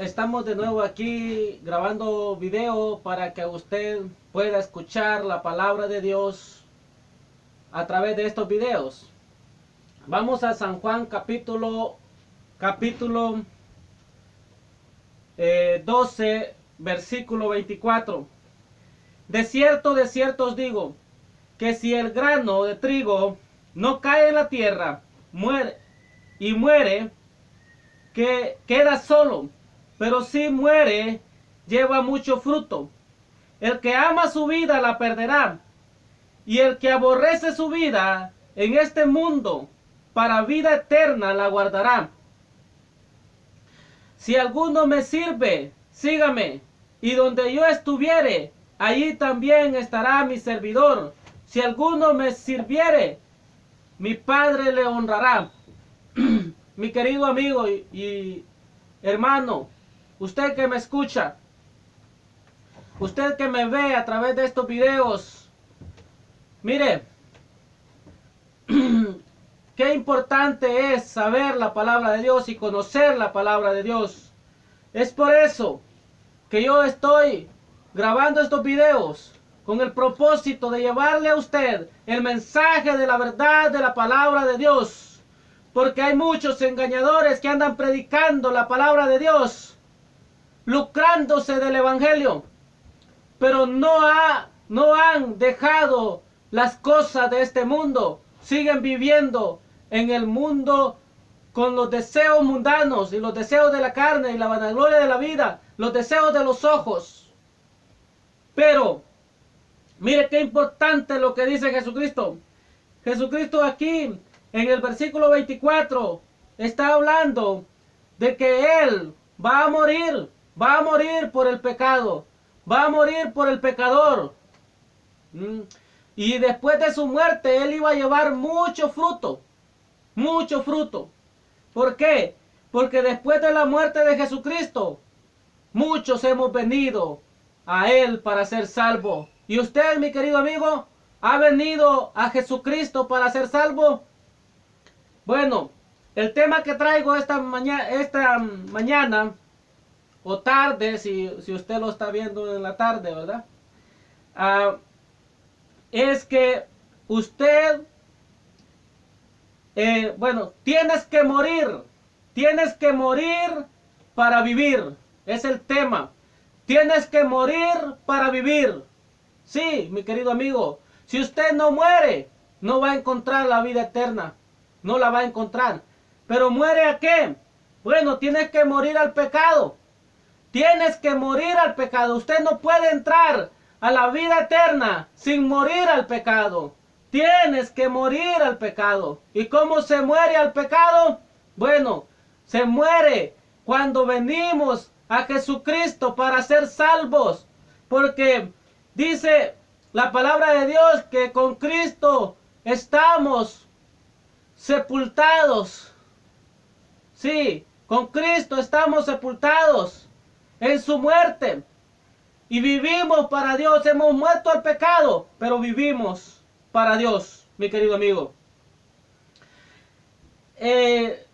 Estamos de nuevo aquí grabando video para que usted pueda escuchar la palabra de Dios a través de estos videos. Vamos a San Juan capítulo 12, versículo 24. De cierto os digo, que si el grano de trigo no cae en la tierra, muere, que queda solo, pero si muere, lleva mucho fruto. El que ama su vida la perderá, y el que aborrece su vida en este mundo, para vida eterna la guardará. Si alguno me sirve, sígame, y donde yo estuviere, allí también estará mi servidor. Si alguno me sirviere, mi Padre le honrará. Mi querido amigo y hermano, usted que me escucha, usted que me ve a través de estos videos, mire, qué importante es saber la palabra de Dios y conocer la palabra de Dios. Es por eso que yo estoy grabando estos videos con el propósito de llevarle a usted el mensaje de la verdad de la palabra de Dios. Porque hay muchos engañadores que andan predicando la palabra de Dios, lucrándose del evangelio, pero no han dejado las cosas de este mundo. Siguen viviendo en el mundo con los deseos mundanos y los deseos de la carne y la vanagloria de la vida, los deseos de los ojos. Pero mire qué importante lo que dice Jesucristo. Jesucristo aquí en el versículo 24 está hablando de que Él va a morir por el pecado, va a morir por el pecador. Y después de su muerte Él iba a llevar mucho fruto, mucho fruto. ¿Por qué? Porque después de la muerte de Jesucristo, muchos hemos venido a Él para ser salvos. ¿Y usted, mi querido amigo, ha venido a Jesucristo para ser salvo? Bueno, el tema que traigo esta mañana o tarde, si usted lo está viendo en la tarde, ¿verdad? Es que usted, tienes que morir para vivir. Es el tema. Tienes que morir para vivir. Sí, mi querido amigo, si usted no muere, no va a encontrar la vida eterna. No la va a encontrar. ¿Pero muere a qué? Bueno, tienes que morir al pecado. Tienes que morir al pecado. Usted no puede entrar a la vida eterna sin morir al pecado. Tienes que morir al pecado. ¿Y cómo se muere al pecado? Bueno, se muere cuando venimos a Jesucristo para ser salvos. Porque dice la palabra de Dios que con Cristo estamos sepultados. Sí, con Cristo estamos sepultados en su muerte. Y vivimos para Dios. Hemos muerto al pecado, pero vivimos para Dios, mi querido amigo. El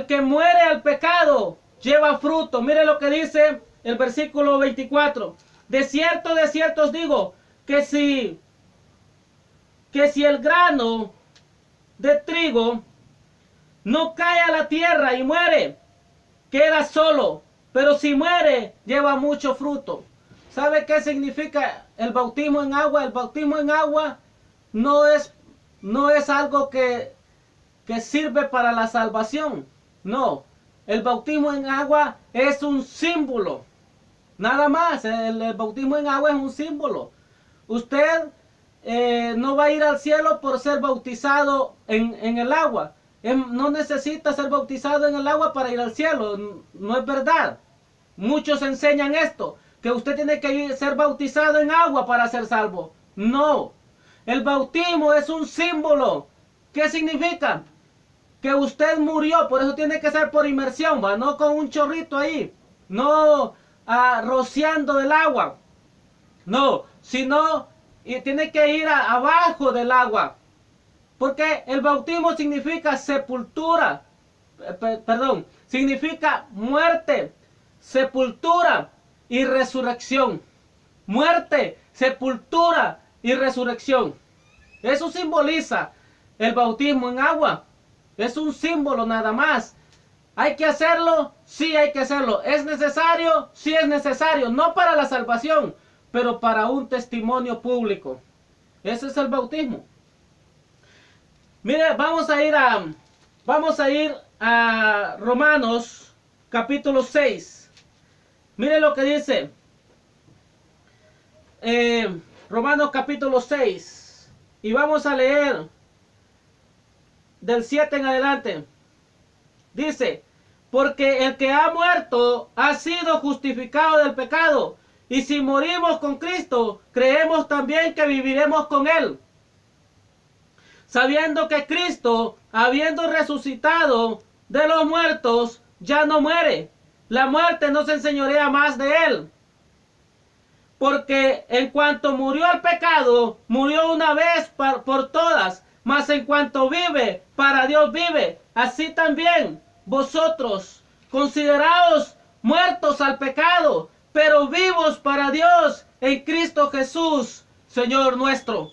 que muere al pecado lleva fruto. Mire lo que dice el versículo 24. De cierto os digo, que si el grano de trigo no cae a la tierra y muere, queda solo, pero si muere, lleva mucho fruto. ¿Sabe qué significa el bautismo en agua? El bautismo en agua no es algo que sirve para la salvación. No, el bautismo en agua es un símbolo. Nada más, el bautismo en agua es un símbolo. Usted no va a ir al cielo por ser bautizado en el agua. No necesita ser bautizado en el agua para ir al cielo. No es verdad. Muchos enseñan esto, que usted tiene que ser bautizado en agua para ser salvo. No. El bautismo es un símbolo. ¿Qué significa? Que usted murió, por eso tiene que ser por inmersión, ¿va? No con un chorrito ahí. No rociando del agua. No, sino tiene que ir abajo del agua. Porque el bautismo significa sepultura. Significa muerte. sepultura y resurrección. Muerte, sepultura y resurrección. Eso simboliza el bautismo en agua. Es un símbolo nada más. ¿Hay que hacerlo? Sí, hay que hacerlo. ¿Es necesario? Sí, es necesario. No para la salvación, pero para un testimonio público. Ese es el bautismo. Mire, vamos a ir a Romanos capítulo 6. Mire lo que dice. Romanos capítulo 6. Y vamos a leer del 7 en adelante. Dice, porque el que ha muerto ha sido justificado del pecado. Y si morimos con Cristo, creemos también que viviremos con Él. Sabiendo que Cristo, habiendo resucitado de los muertos, ya no muere. La muerte no se enseñorea más de Él. Porque en cuanto murió el pecado, murió una vez por todas. Mas en cuanto vive, para Dios vive. Así también vosotros, consideraos muertos al pecado, pero vivos para Dios en Cristo Jesús, Señor nuestro.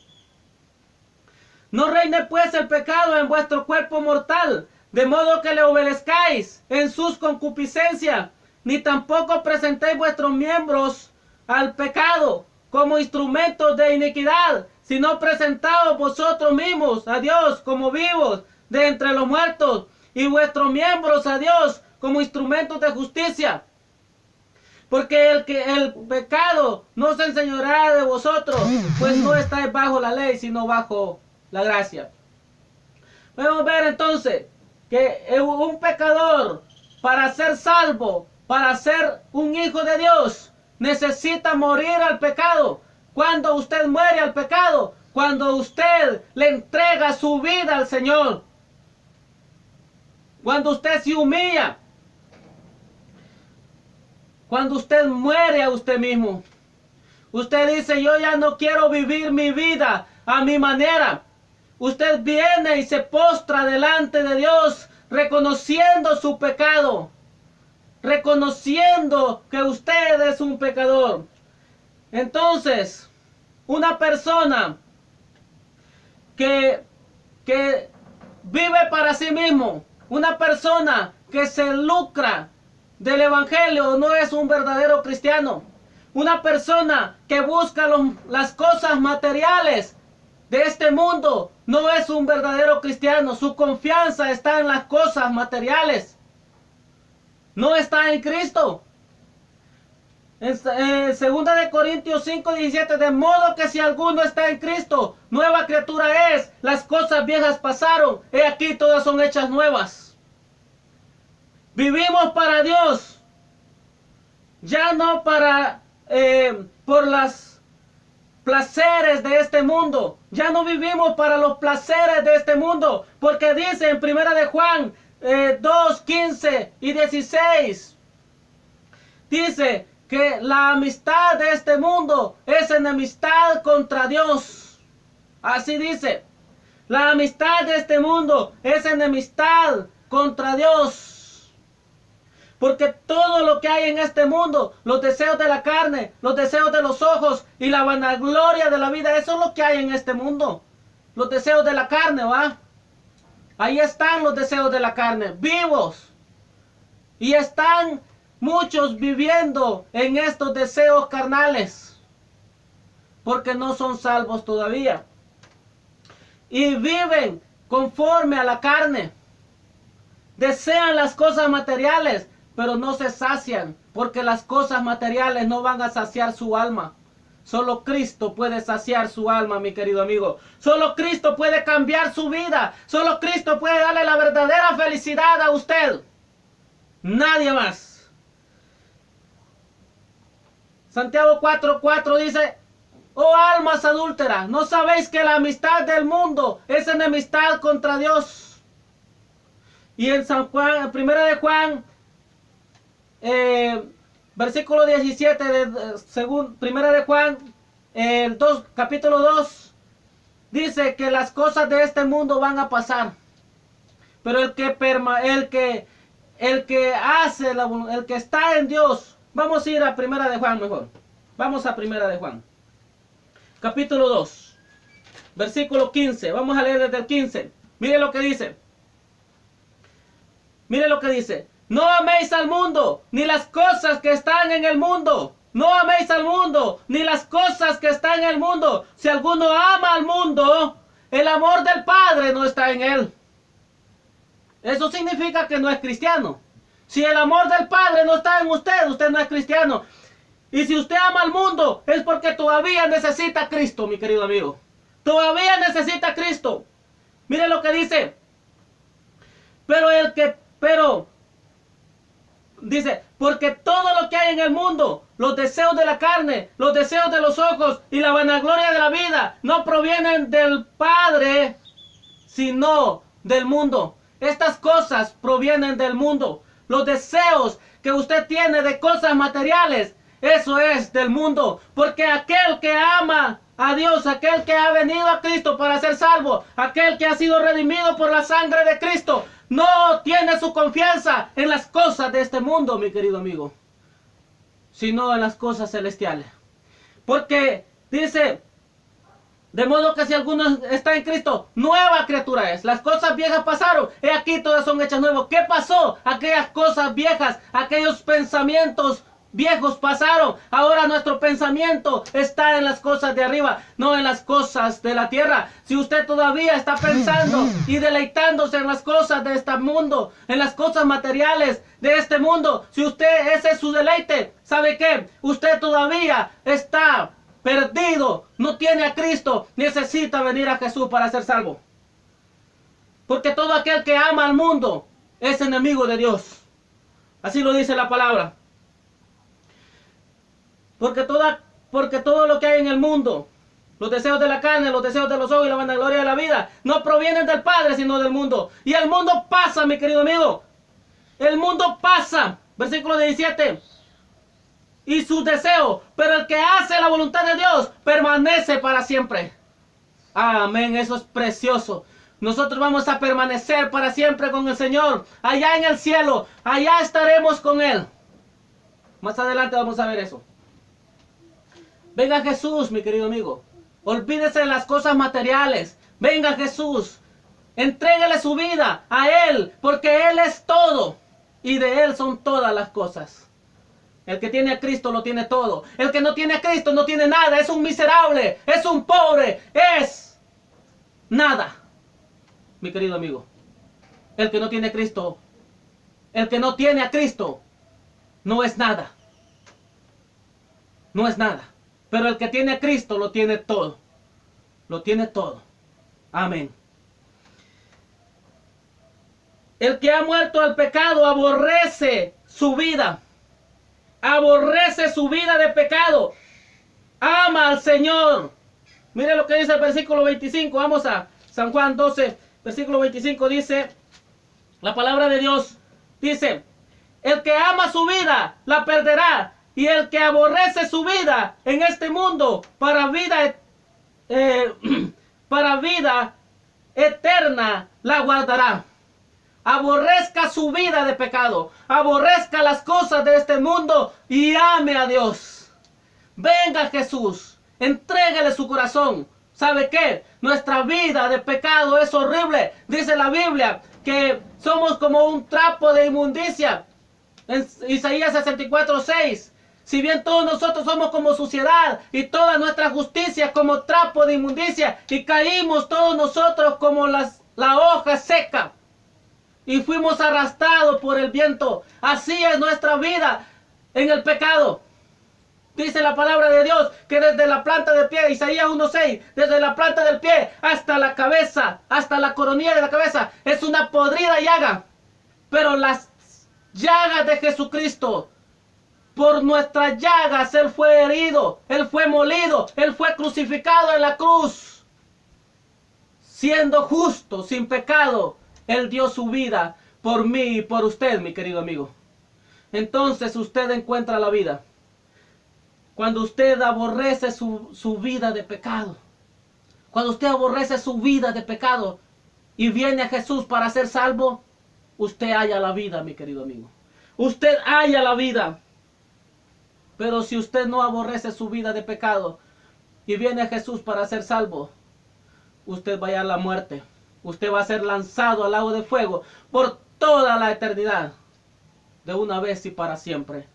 No reine pues el pecado en vuestro cuerpo mortal, de modo que le obedezcáis en sus concupiscencias, ni tampoco presentéis vuestros miembros al pecado como instrumentos de iniquidad, sino presentaos vosotros mismos a Dios como vivos de entre los muertos, y vuestros miembros a Dios como instrumentos de justicia. Porque el pecado no se enseñoreará de vosotros, pues no estáis bajo la ley, sino bajo la gracia. Podemos ver entonces que un pecador, para ser salvo, para ser un hijo de Dios, necesita morir al pecado. Cuando usted muere al pecado, cuando usted le entrega su vida al Señor, cuando usted se humilla, cuando usted muere a usted mismo, usted dice, yo ya no quiero vivir mi vida a mi manera. Usted viene y se postra delante de Dios, reconociendo su pecado, reconociendo que usted es un pecador. Entonces, una persona que vive para sí mismo, una persona que se lucra del evangelio, no es un verdadero cristiano. Una persona que busca las cosas materiales de este mundo no es un verdadero cristiano. Su confianza está en las cosas materiales, no está en Cristo. En 2 de Corintios 5:17, de modo que si alguno está en Cristo, nueva criatura es, las cosas viejas pasaron, he aquí todas son hechas nuevas. Vivimos para Dios, ya no para por los placeres de este mundo. Ya no vivimos para los placeres de este mundo, porque dice en 1 de Juan 2:15 y 16, dice que la amistad de este mundo es enemistad contra Dios. Así dice, la amistad de este mundo es enemistad contra Dios. Porque todo lo que hay en este mundo, los deseos de la carne, los deseos de los ojos y la vanagloria de la vida, eso es lo que hay en este mundo. Los deseos de la carne, ¿va? Ahí están los deseos de la carne, vivos. Y están muchos viviendo en estos deseos carnales, porque no son salvos todavía. Y viven conforme a la carne. Desean las cosas materiales, pero no se sacian, porque las cosas materiales no van a saciar su alma. Solo Cristo puede saciar su alma, mi querido amigo. Solo Cristo puede cambiar su vida. Solo Cristo puede darle la verdadera felicidad a usted. Nadie más. Santiago 4:4 dice, oh almas adúlteras, ¿no sabéis que la amistad del mundo es enemistad contra Dios? Y en San Juan, 1 de Juan, versículo 17 de 1 de Juan, capítulo 2, dice que las cosas de este mundo van a pasar, pero el que el que hace, el que está en Dios. Vamos a ir a Primera de Juan mejor. Vamos a Primera de Juan. Capítulo 2. Versículo 15. Vamos a leer desde el 15. Mire lo que dice. Mire lo que dice. No améis al mundo, ni las cosas que están en el mundo. No améis al mundo, ni las cosas que están en el mundo. Si alguno ama al mundo, el amor del Padre no está en él. Eso significa que no es cristiano. Si el amor del Padre no está en usted, usted no es cristiano. Y si usted ama al mundo, es porque todavía necesita a Cristo, mi querido amigo. Todavía necesita a Cristo. Mire lo que dice. Dice, porque todo lo que hay en el mundo, los deseos de la carne, los deseos de los ojos y la vanagloria de la vida, no provienen del Padre, sino del mundo. Estas cosas provienen del mundo. Los deseos que usted tiene de cosas materiales, eso es del mundo. Porque aquel que ama a Dios, aquel que ha venido a Cristo para ser salvo, aquel que ha sido redimido por la sangre de Cristo, no tiene su confianza en las cosas de este mundo, mi querido amigo, sino en las cosas celestiales. Porque dice, de modo que si alguno está en Cristo, nueva criatura es. Las cosas viejas pasaron, he aquí todas son hechas nuevas. ¿Qué pasó? Aquellas cosas viejas, aquellos pensamientos viejos pasaron. Ahora nuestro pensamiento está en las cosas de arriba, no en las cosas de la tierra. Si usted todavía está pensando y deleitándose en las cosas de este mundo, en las cosas materiales de este mundo, si usted ese es su deleite, ¿sabe qué? Usted todavía está perdido, no tiene a Cristo, necesita venir a Jesús para ser salvo. Porque todo aquel que ama al mundo es enemigo de Dios. Así lo dice la palabra. Porque todo lo que hay en el mundo, los deseos de la carne, los deseos de los ojos y la vanagloria de la vida, no provienen del Padre, sino del mundo. Y el mundo pasa, mi querido amigo. El mundo pasa. Versículo 17. Y sus deseos, pero el que hace la voluntad de Dios permanece para siempre. Amén, eso es precioso. Nosotros vamos a permanecer para siempre con el Señor, allá en el cielo, allá estaremos con Él. Más adelante vamos a ver eso. Venga Jesús, mi querido amigo. Olvídese de las cosas materiales. Venga Jesús. Entréguele su vida a Él, porque Él es todo. Y de Él son todas las cosas. El que tiene a Cristo lo tiene todo. El que no tiene a Cristo no tiene nada. Es un miserable, es un pobre, es nada. Mi querido amigo. El que no tiene a Cristo, el que no tiene a Cristo, no es nada. No es nada. Pero el que tiene a Cristo lo tiene todo. Lo tiene todo. Amén. El que ha muerto al pecado aborrece su vida. Aborrece su vida de pecado. Ama al Señor. Mire lo que dice el versículo 25. Vamos a San Juan 12, versículo 25. Dice la palabra de Dios. Dice, el que ama su vida la perderá. Y el que aborrece su vida en este mundo para vida eterna la guardará. Aborrezca su vida de pecado. Aborrezca las cosas de este mundo y ame a Dios. Venga Jesús. Entréguele su corazón. ¿Sabe qué? Nuestra vida de pecado es horrible. Dice la Biblia que somos como un trapo de inmundicia. En Isaías 64:6. Si bien todos nosotros somos como suciedad y toda nuestra justicia como trapo de inmundicia y caímos todos nosotros como la hoja seca y fuimos arrastrados por el viento, así es nuestra vida en el pecado. Dice la palabra de Dios que desde la planta del pie, Isaías 1:6, desde la planta del pie hasta la cabeza, hasta la coronilla de la cabeza, es una podrida llaga. Pero las llagas de Jesucristo, por nuestras llagas Él fue herido, Él fue molido, Él fue crucificado en la cruz. Siendo justo, sin pecado, Él dio su vida por mí y por usted, mi querido amigo. Entonces usted encuentra la vida. Cuando usted aborrece su vida de pecado. Cuando usted aborrece su vida de pecado y viene a Jesús para ser salvo, usted halla la vida, mi querido amigo. Usted halla la vida. Pero si usted no aborrece su vida de pecado y viene a Jesús para ser salvo, usted va a hallar la muerte. Usted va a ser lanzado al lago de fuego por toda la eternidad, de una vez y para siempre.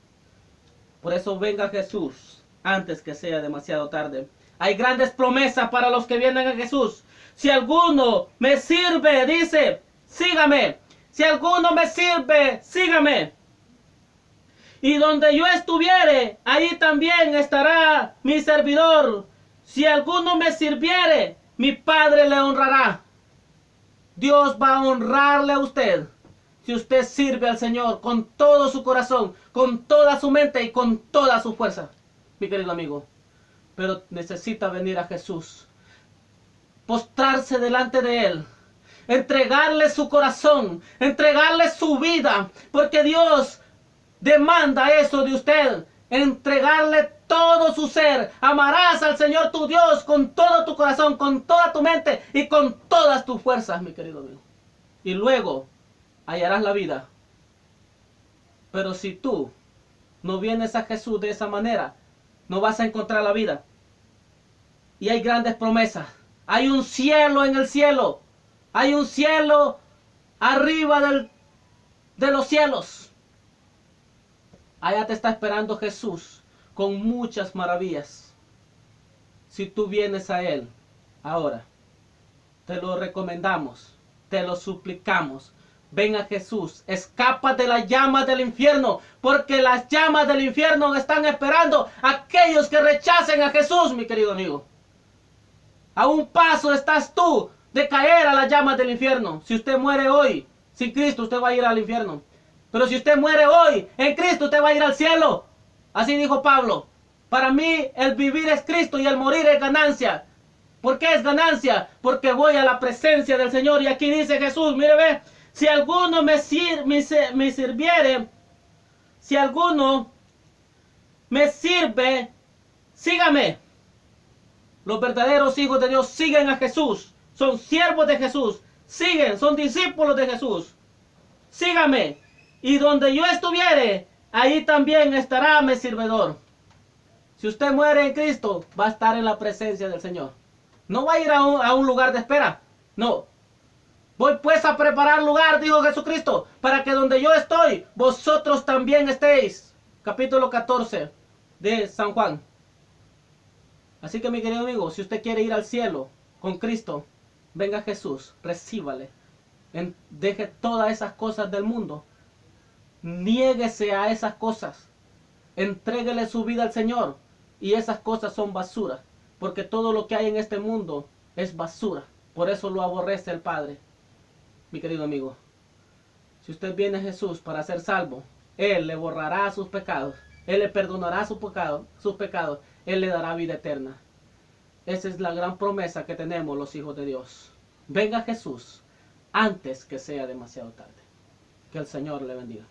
Por eso venga Jesús antes que sea demasiado tarde. Hay grandes promesas para los que vienen a Jesús. Si alguno me sirve, dice, sígame. Si alguno me sirve, sígame. Y donde yo estuviere, ahí también estará mi servidor. Si alguno me sirviere, mi Padre le honrará. Dios va a honrarle a usted si usted sirve al Señor con todo su corazón, con toda su mente y con toda su fuerza, mi querido amigo. Pero necesita venir a Jesús, postrarse delante de Él, entregarle su corazón, entregarle su vida, porque Dios demanda eso de usted, entregarle todo su ser. Amarás al Señor tu Dios con todo tu corazón, con toda tu mente y con todas tus fuerzas, mi querido amigo. Y luego hallarás la vida. Pero si tú no vienes a Jesús de esa manera, no vas a encontrar la vida. Y hay grandes promesas. Hay un cielo en el cielo. Hay un cielo arriba de los cielos. Allá te está esperando Jesús con muchas maravillas. Si tú vienes a Él ahora, te lo recomendamos, te lo suplicamos. Ven a Jesús, escapa de las llamas del infierno, porque las llamas del infierno están esperando a aquellos que rechacen a Jesús, mi querido amigo. A un paso estás tú de caer a las llamas del infierno. Si usted muere hoy sin Cristo, usted va a ir al infierno. Pero si usted muere hoy en Cristo, usted va a ir al cielo. Así dijo Pablo. Para mí el vivir es Cristo y el morir es ganancia. ¿Por qué es ganancia? Porque voy a la presencia del Señor. Y aquí dice Jesús, mire ve, si alguno me sirviere, si alguno me sirve, sígame. Los verdaderos hijos de Dios siguen a Jesús. Son siervos de Jesús. Siguen, son discípulos de Jesús. Sígame. Y donde yo estuviere, ahí también estará mi servidor. Si usted muere en Cristo, va a estar en la presencia del Señor. No va a ir a un lugar de espera. No. Voy pues a preparar lugar, dijo Jesucristo, para que donde yo estoy, vosotros también estéis. Capítulo 14 de San Juan. Así que mi querido amigo, si usted quiere ir al cielo con Cristo, venga a Jesús, recíbale. Deje todas esas cosas del mundo. Niéguese a esas cosas. Entréguele su vida al Señor. Y esas cosas son basura. Porque todo lo que hay en este mundo es basura. Por eso lo aborrece el Padre. Mi querido amigo, si usted viene a Jesús para ser salvo, Él le borrará sus pecados. Él le perdonará sus pecados. Él le dará vida eterna. Esa es la gran promesa que tenemos los hijos de Dios. Venga a Jesús antes que sea demasiado tarde. Que el Señor le bendiga.